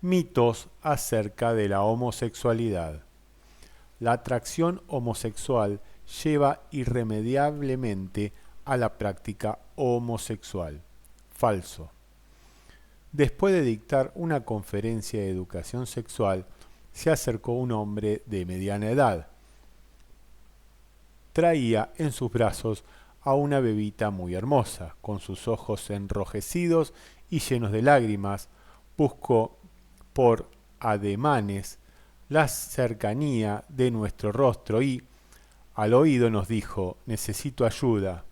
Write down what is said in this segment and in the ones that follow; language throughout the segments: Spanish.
Mitos acerca de la homosexualidad. La atracción homosexual lleva irremediablemente a la práctica homosexual. Falso. Después de dictar una conferencia de educación sexual, se acercó un hombre de mediana edad. Traía en sus brazos a una bebita muy hermosa, con sus ojos enrojecidos y llenos de lágrimas. Buscó por ademanes la cercanía de nuestro rostro y, al oído, nos dijo: necesito ayuda.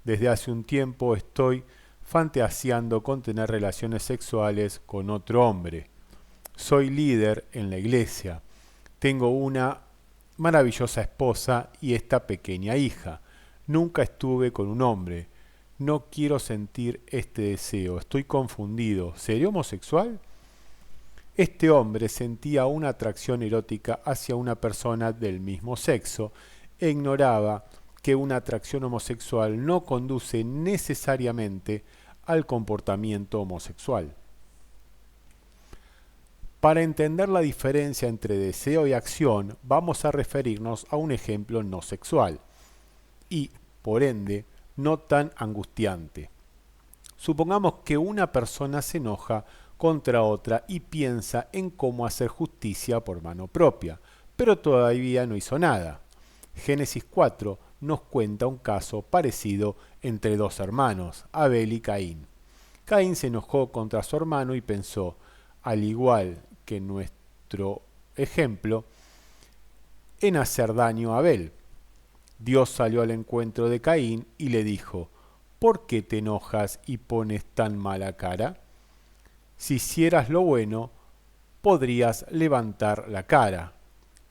Desde hace un tiempo estoy fantaseando con tener relaciones sexuales con otro hombre. Soy líder en la iglesia. Tengo una maravillosa esposa y esta pequeña hija. Nunca estuve con un hombre. No quiero sentir este deseo. Estoy confundido. ¿Seré homosexual? Este hombre sentía una atracción erótica hacia una persona del mismo sexo e ignoraba que una atracción homosexual no conduce necesariamente al comportamiento homosexual. Para entender la diferencia entre deseo y acción, vamos a referirnos a un ejemplo no sexual y, por ende, no tan angustiante. Supongamos que una persona se enoja contra otra y piensa en cómo hacer justicia por mano propia, pero todavía no hizo nada. Génesis 4 nos cuenta un caso parecido entre dos hermanos, Abel y Caín. Caín se enojó contra su hermano y pensó, al igual que nuestro ejemplo, en hacer daño a Abel. Dios salió al encuentro de Caín y le dijo: ¿por qué te enojas y pones tan mala cara? Si hicieras lo bueno, podrías levantar la cara,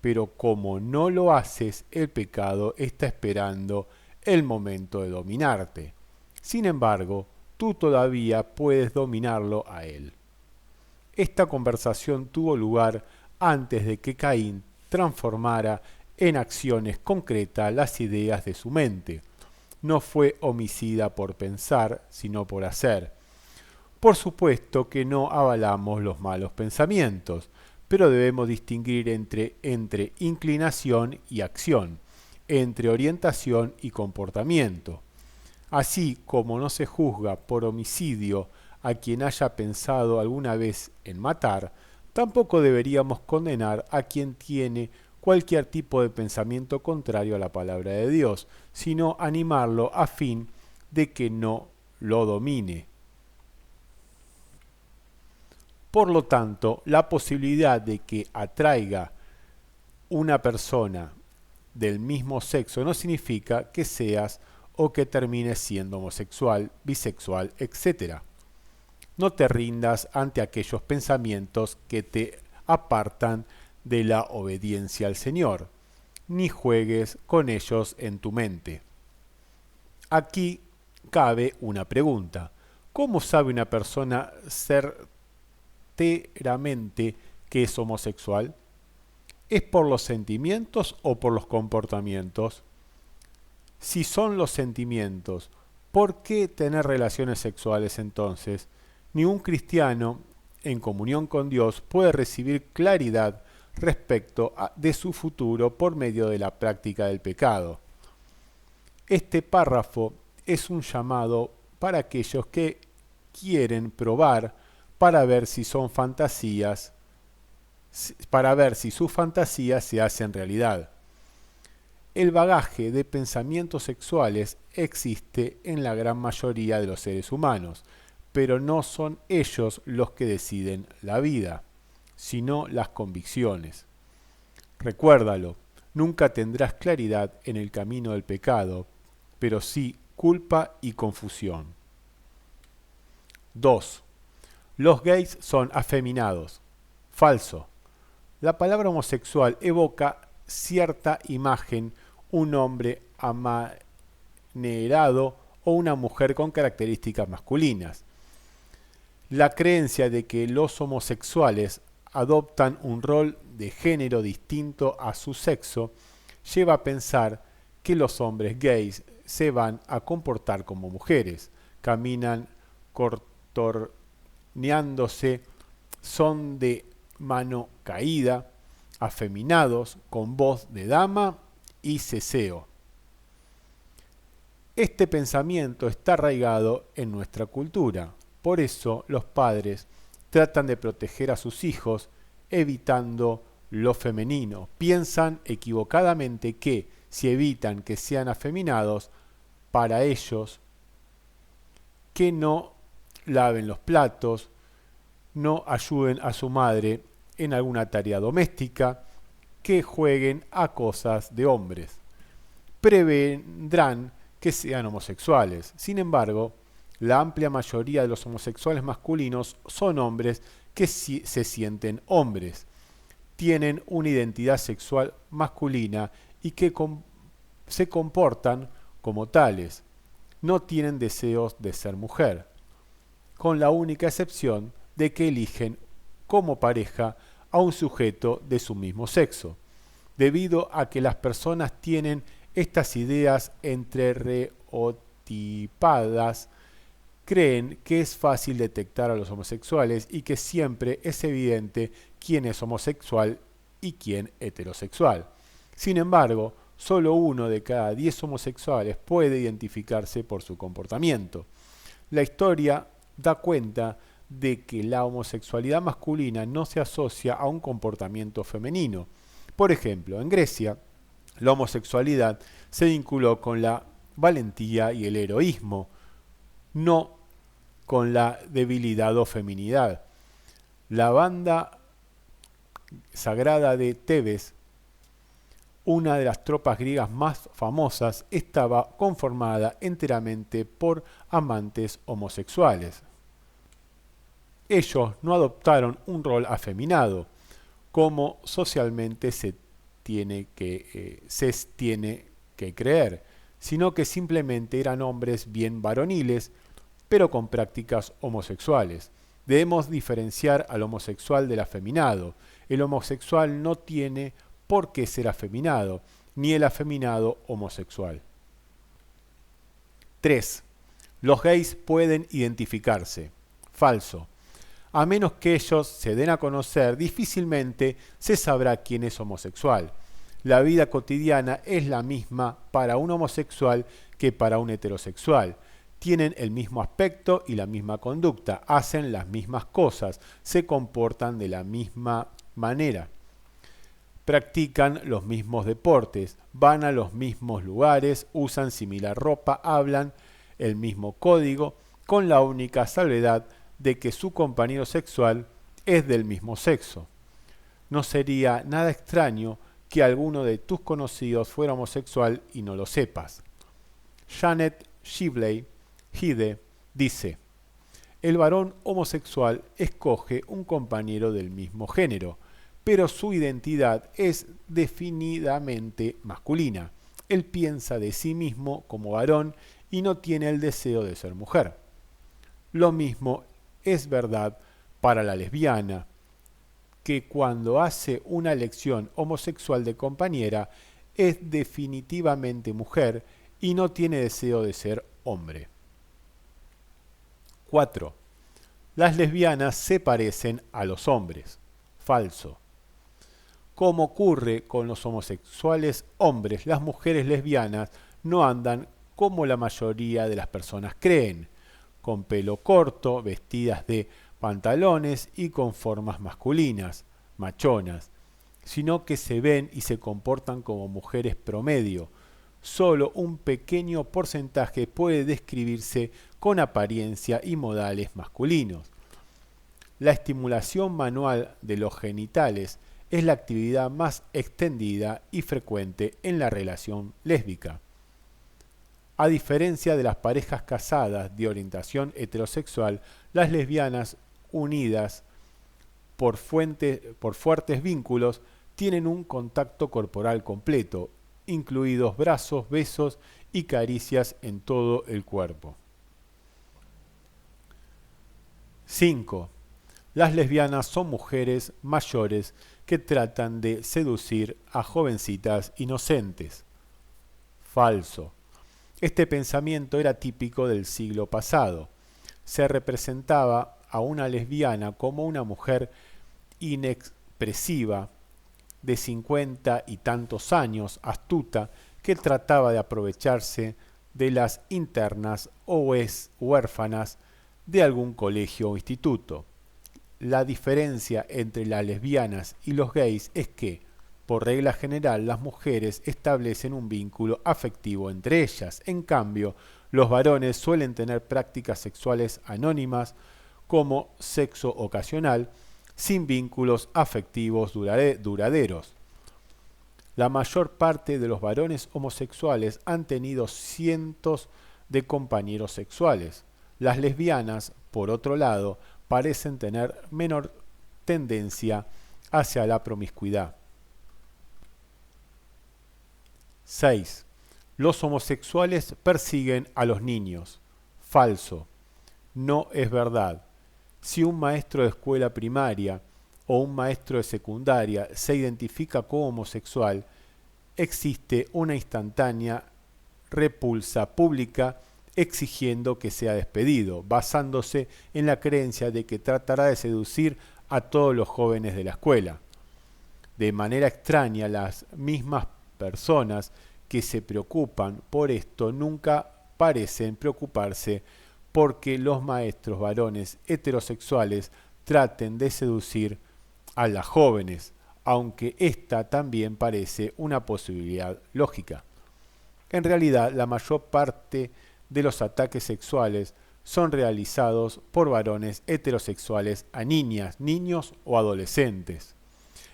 pero como no lo haces, el pecado está esperando el momento de dominarte. Sin embargo, tú todavía puedes dominarlo a él. Esta conversación tuvo lugar antes de que Caín transformara en acciones concretas las ideas de su mente. No fue homicida por pensar, sino por hacer. Por supuesto que no avalamos los malos pensamientos, pero debemos distinguir entre inclinación y acción, entre orientación y comportamiento. Así como no se juzga por homicidio a quien haya pensado alguna vez en matar, tampoco deberíamos condenar a quien tiene cualquier tipo de pensamiento contrario a la palabra de Dios, sino animarlo a fin de que no lo domine. Por lo tanto, la posibilidad de que atraiga una persona del mismo sexo no significa que seas o que termines siendo homosexual, bisexual, etc. No te rindas ante aquellos pensamientos que te apartan de la obediencia al Señor, ni juegues con ellos en tu mente. Aquí cabe una pregunta. ¿Cómo sabe una persona certeramente que es homosexual? ¿Es por los sentimientos o por los comportamientos? Si son los sentimientos, ¿por qué tener relaciones sexuales entonces? Ni un cristiano en comunión con Dios puede recibir claridad respecto de su futuro por medio de la práctica del pecado. Este párrafo es un llamado para aquellos que quieren probar para ver si son fantasías, para ver si sus fantasías se hacen realidad. El bagaje de pensamientos sexuales existe en la gran mayoría de los seres humanos, pero no son ellos los que deciden la vida, sino las convicciones. Recuérdalo, nunca tendrás claridad en el camino del pecado, pero sí culpa y confusión. 2. Los gays son afeminados. Falso. La palabra homosexual evoca cierta imagen, un hombre amanerado o una mujer con características masculinas. La creencia de que los homosexuales adoptan un rol de género distinto a su sexo lleva a pensar que los hombres gays se van a comportar como mujeres, caminan contorneándose son de mano caída, afeminados, con voz de dama y ceseo. Este pensamiento está arraigado en nuestra cultura. Por eso los padres tratan de proteger a sus hijos evitando lo femenino. Piensan equivocadamente que si evitan que sean afeminados, para ellos, que no laven los platos, no ayuden a su madre en alguna tarea doméstica, que jueguen a cosas de hombres. Prevendrán que sean homosexuales. Sin embargo, la amplia mayoría de los homosexuales masculinos son hombres que se sienten hombres, tienen una identidad sexual masculina y que se comportan como tales. No tienen deseos de ser mujer, con la única excepción de que eligen como pareja a un sujeto de su mismo sexo, debido a que las personas tienen estas ideas entrerreotipadas, creen que es fácil detectar a los homosexuales y que siempre es evidente quién es homosexual y quién heterosexual. Sin embargo, solo 1 de cada 10 homosexuales puede identificarse por su comportamiento. La historia da cuenta de que la homosexualidad masculina no se asocia a un comportamiento femenino. Por ejemplo, en Grecia, la homosexualidad se vinculó con la valentía y el heroísmo, no con la debilidad o feminidad. La banda sagrada de Tebes, una de las tropas griegas más famosas, estaba conformada enteramente por amantes homosexuales. Ellos no adoptaron un rol afeminado, como socialmente se tiene que creer, sino que simplemente eran hombres bien varoniles, pero con prácticas homosexuales. Debemos diferenciar al homosexual del afeminado. El homosexual no tiene por qué ser afeminado, ni el afeminado homosexual. 3. Los gays pueden identificarse. Falso. A menos que ellos se den a conocer, difícilmente se sabrá quién es homosexual. La vida cotidiana es la misma para un homosexual que para un heterosexual. Tienen el mismo aspecto y la misma conducta, hacen las mismas cosas, se comportan de la misma manera. Practican los mismos deportes, van a los mismos lugares, usan similar ropa, hablan el mismo código, con la única salvedad de que su compañero sexual es del mismo sexo. No sería nada extraño que alguno de tus conocidos fuera homosexual y no lo sepas. Janet Shibley Hide dice: el varón homosexual escoge un compañero del mismo género, pero su identidad es definidamente masculina. Él piensa de sí mismo como varón y no tiene el deseo de ser mujer. Lo mismo es verdad para la lesbiana, que cuando hace una elección homosexual de compañera es definitivamente mujer y no tiene deseo de ser hombre. 4. Las lesbianas se parecen a los hombres. Falso. Como ocurre con los homosexuales hombres, las mujeres lesbianas no andan como la mayoría de las personas creen, con pelo corto, vestidas de pantalones y con formas masculinas, machonas, sino que se ven y se comportan como mujeres promedio. Solo un pequeño porcentaje puede describirse con apariencia y modales masculinos. La estimulación manual de los genitales es la actividad más extendida y frecuente en la relación lésbica. A diferencia de las parejas casadas de orientación heterosexual, las lesbianas unidas por fuertes vínculos tienen un contacto corporal completo, incluidos brazos, besos y caricias en todo el cuerpo. 5. Las lesbianas son mujeres mayores que tratan de seducir a jovencitas inocentes. Falso. Este pensamiento era típico del siglo pasado. Se representaba a una lesbiana como una mujer inexpresiva, de 50 y tantos años, astuta, que trataba de aprovecharse de las internas o huérfanas de algún colegio o instituto. La diferencia entre las lesbianas y los gays es que, por regla general, las mujeres establecen un vínculo afectivo entre ellas. En cambio, los varones suelen tener prácticas sexuales anónimas como sexo ocasional, sin vínculos afectivos duraderos. La mayor parte de los varones homosexuales han tenido cientos de compañeros sexuales. Las lesbianas, por otro lado, parecen tener menor tendencia hacia la promiscuidad. 6. Los homosexuales persiguen a los niños. Falso. No es verdad. Si un maestro de escuela primaria o un maestro de secundaria se identifica como homosexual, existe una instantánea repulsa pública exigiendo que sea despedido, basándose en la creencia de que tratará de seducir a todos los jóvenes de la escuela. De manera extraña, las mismas personas que se preocupan por esto nunca parecen preocuparse porque los maestros varones heterosexuales traten de seducir a las jóvenes, aunque esta también parece una posibilidad lógica. En realidad, la mayor parte de los ataques sexuales son realizados por varones heterosexuales a niñas, niños o adolescentes.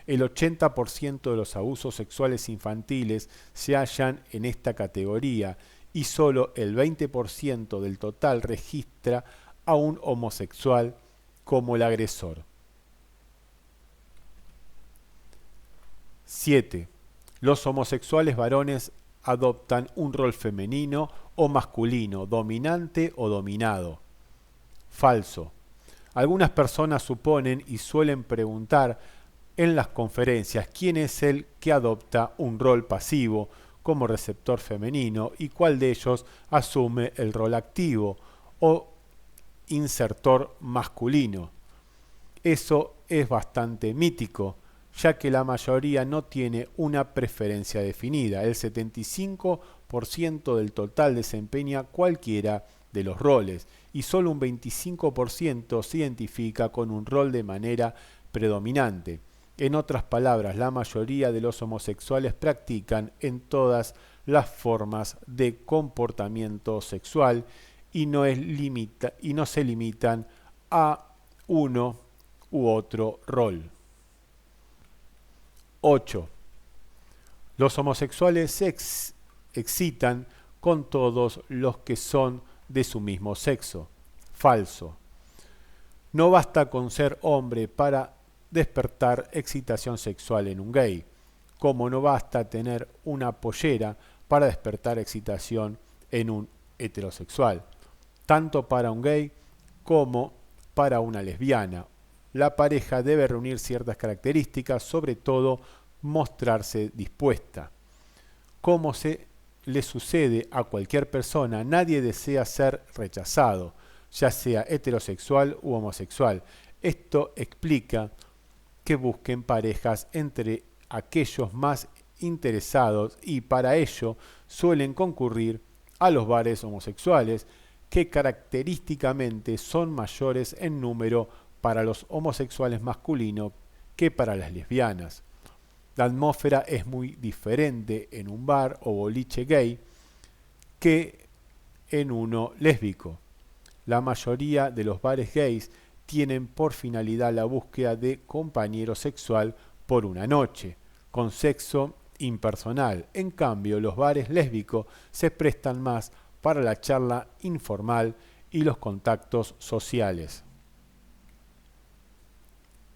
El 80% de los abusos sexuales infantiles se hallan en esta categoría y solo el 20% del total registra a un homosexual como el agresor. 7. Los homosexuales varones adoptan un rol femenino o masculino, dominante o dominado. Falso. Algunas personas suponen y suelen preguntar en las conferencias quién es el que adopta un rol pasivo como receptor femenino y cuál de ellos asume el rol activo o insertor masculino. Eso es bastante mítico, ya que la mayoría no tiene una preferencia definida. El 75% del total desempeña cualquiera de los roles y solo un 25% se identifica con un rol de manera predominante. En otras palabras, la mayoría de los homosexuales practican en todas las formas de comportamiento sexual y no se limitan a uno u otro rol. 8. Los homosexuales se excitan con todos los que son de su mismo sexo. Falso. No basta con ser hombre para despertar excitación sexual en un gay, como no basta tener una pollera para despertar excitación en un heterosexual, tanto para un gay como para una lesbiana. La pareja debe reunir ciertas características, sobre todo mostrarse dispuesta. Como se le sucede a cualquier persona, nadie desea ser rechazado, ya sea heterosexual u homosexual. Esto explica que busquen parejas entre aquellos más interesados y para ello suelen concurrir a los bares homosexuales, que característicamente son mayores en número para los homosexuales masculinos que para las lesbianas. La atmósfera es muy diferente en un bar o boliche gay que en uno lésbico. La mayoría de los bares gays tienen por finalidad la búsqueda de compañero sexual por una noche, con sexo impersonal. En cambio, los bares lésbicos se prestan más para la charla informal y los contactos sociales.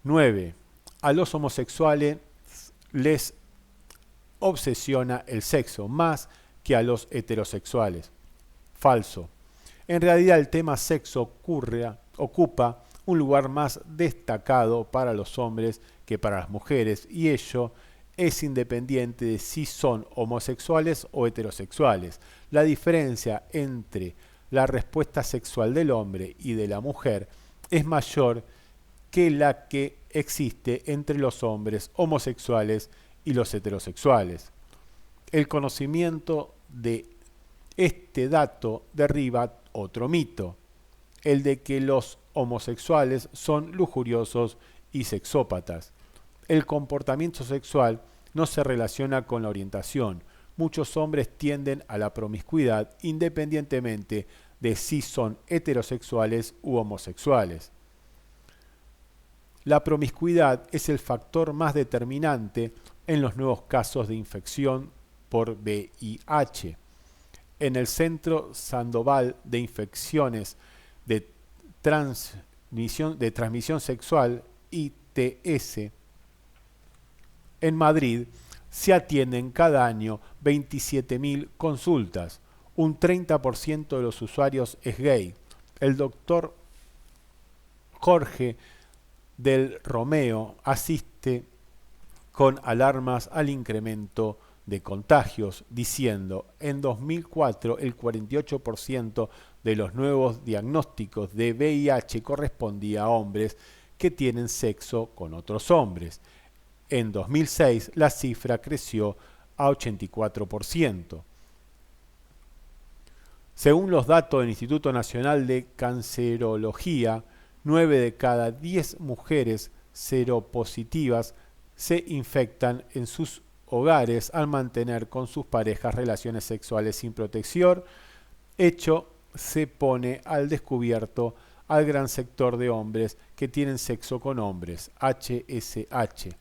9. A los homosexuales les obsesiona el sexo más que a los heterosexuales. Falso. En realidad el tema sexo ocupa un lugar más destacado para los hombres que para las mujeres, y ello es independiente de si son homosexuales o heterosexuales. La diferencia entre la respuesta sexual del hombre y de la mujer es mayor que la que existe entre los hombres homosexuales y los heterosexuales. El conocimiento de este dato derriba otro mito, el de que los homosexuales son lujuriosos y sexópatas. El comportamiento sexual no se relaciona con la orientación. Muchos hombres tienden a la promiscuidad independientemente de si son heterosexuales u homosexuales. La promiscuidad es el factor más determinante en los nuevos casos de infección por VIH. En el Centro Sandoval de Infecciones de Transmisión Sexual, ITS, en Madrid, se atienden cada año 27.000 consultas. Un 30% de los usuarios es gay. El doctor Jorge del Romeo asiste con alarmas al incremento de contagios, diciendo: en 2004 el 48% de los nuevos diagnósticos de VIH correspondía a hombres que tienen sexo con otros hombres. En 2006 la cifra creció a 84%. Según los datos del Instituto Nacional de Cancerología, 9 de cada 10 mujeres seropositivas se infectan en sus hogares al mantener con sus parejas relaciones sexuales sin protección. Hecho se pone al descubierto al gran sector de hombres que tienen sexo con hombres, HSH.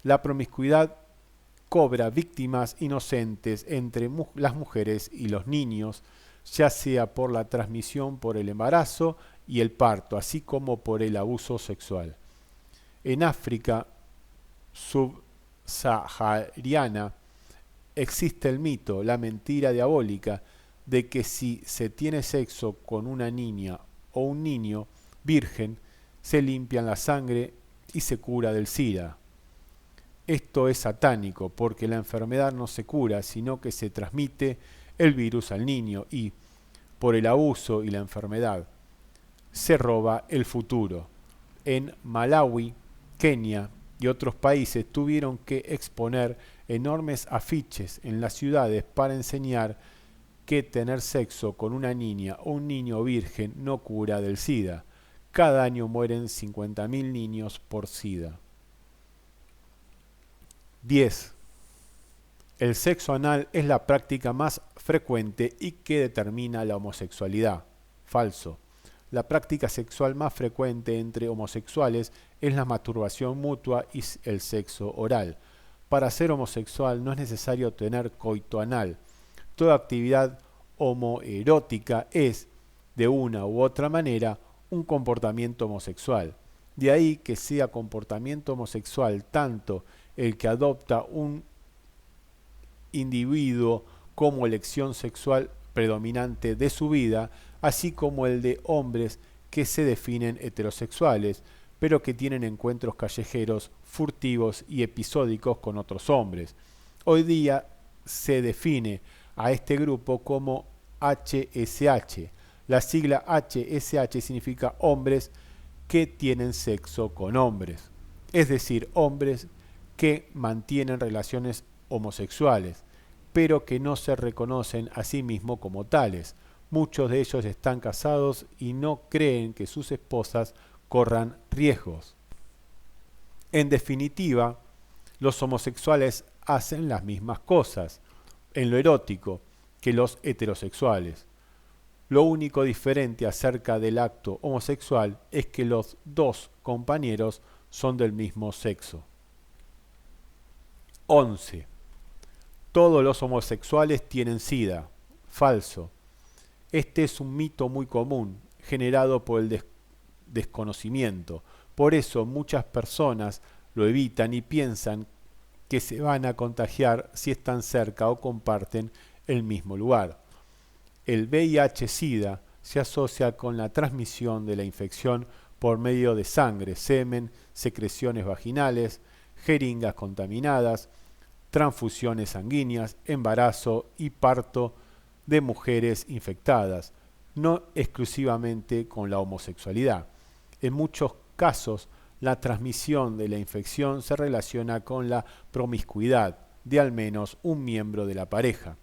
La promiscuidad cobra víctimas inocentes entre las mujeres y los niños, ya sea por la transmisión por el embarazo y el parto, así como por el abuso sexual. En África subsahariana existe el mito, la mentira diabólica, de que si se tiene sexo con una niña o un niño virgen, se limpian la sangre y se cura del SIDA. Esto es satánico porque la enfermedad no se cura, sino que se transmite el virus al niño y, por el abuso y la enfermedad, se roba el futuro. En Malawi, Kenia y otros países tuvieron que exponer enormes afiches en las ciudades para enseñar que tener sexo con una niña o un niño virgen no cura del SIDA. Cada año mueren 50.000 niños por SIDA. 10. El sexo anal es la práctica más frecuente y que determina la homosexualidad. Falso. La práctica sexual más frecuente entre homosexuales es la masturbación mutua y el sexo oral. Para ser homosexual no es necesario tener coito anal. Toda actividad homoerótica es, de una u otra manera, un comportamiento homosexual. De ahí que sea comportamiento homosexual tanto el que adopta un individuo como elección sexual predominante de su vida, así como el de hombres que se definen heterosexuales, pero que tienen encuentros callejeros, furtivos y episódicos con otros hombres. Hoy día se define a este grupo como HSH. La sigla HSH significa hombres que tienen sexo con hombres, es decir, hombres que mantienen relaciones homosexuales, pero que no se reconocen a sí mismos como tales. Muchos de ellos están casados y no creen que sus esposas corran riesgos. En definitiva, los homosexuales hacen las mismas cosas en lo erótico que los heterosexuales. Lo único diferente acerca del acto homosexual es que los dos compañeros son del mismo sexo. 11. Todos los homosexuales tienen SIDA. Falso. Este es un mito muy común, generado por el desconocimiento. Por eso muchas personas lo evitan y piensan que se van a contagiar si están cerca o comparten el mismo lugar. El VIH-Sida se asocia con la transmisión de la infección por medio de sangre, semen, secreciones vaginales, jeringas contaminadas, transfusiones sanguíneas, embarazo y parto de mujeres infectadas, no exclusivamente con la homosexualidad. En muchos casos, la transmisión de la infección se relaciona con la promiscuidad de al menos un miembro de la pareja.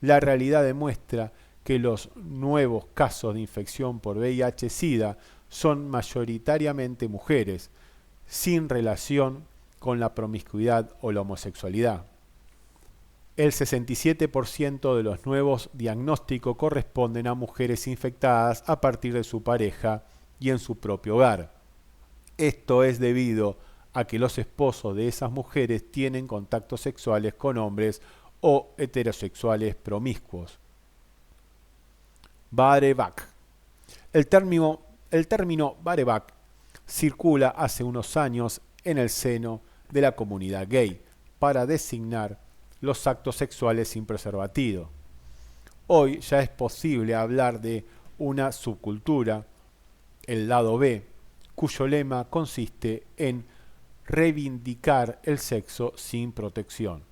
La realidad demuestra que los nuevos casos de infección por VIH-Sida son mayoritariamente mujeres, sin relación con la promiscuidad o la homosexualidad. El 67% de los nuevos diagnósticos corresponden a mujeres infectadas a partir de su pareja y en su propio hogar. Esto es debido a que los esposos de esas mujeres tienen contactos sexuales con hombres o heterosexuales promiscuos. Bareback. El término bareback circula hace unos años en el seno de la comunidad gay para designar los actos sexuales sin preservativo. Hoy ya es posible hablar de una subcultura, el lado B, cuyo lema consiste en reivindicar el sexo sin protección.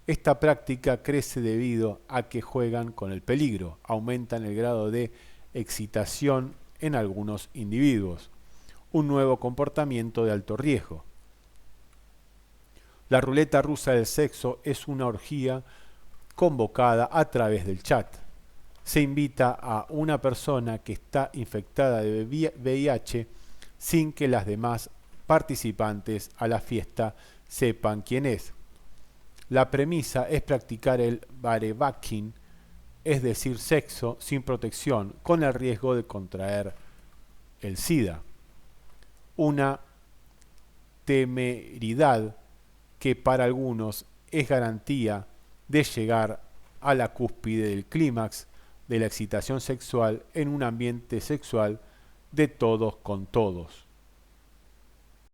Esta práctica crece debido a que juegan con el peligro, aumentan el grado de excitación en algunos individuos, un nuevo comportamiento de alto riesgo. La ruleta rusa del sexo es una orgía convocada a través del chat. Se invita a una persona que está infectada de VIH sin que las demás participantes a la fiesta sepan quién es. La premisa es practicar el barebacking, es decir, sexo sin protección, con el riesgo de contraer el SIDA. Una temeridad que para algunos es garantía de llegar a la cúspide del clímax de la excitación sexual en un ambiente sexual de todos con todos.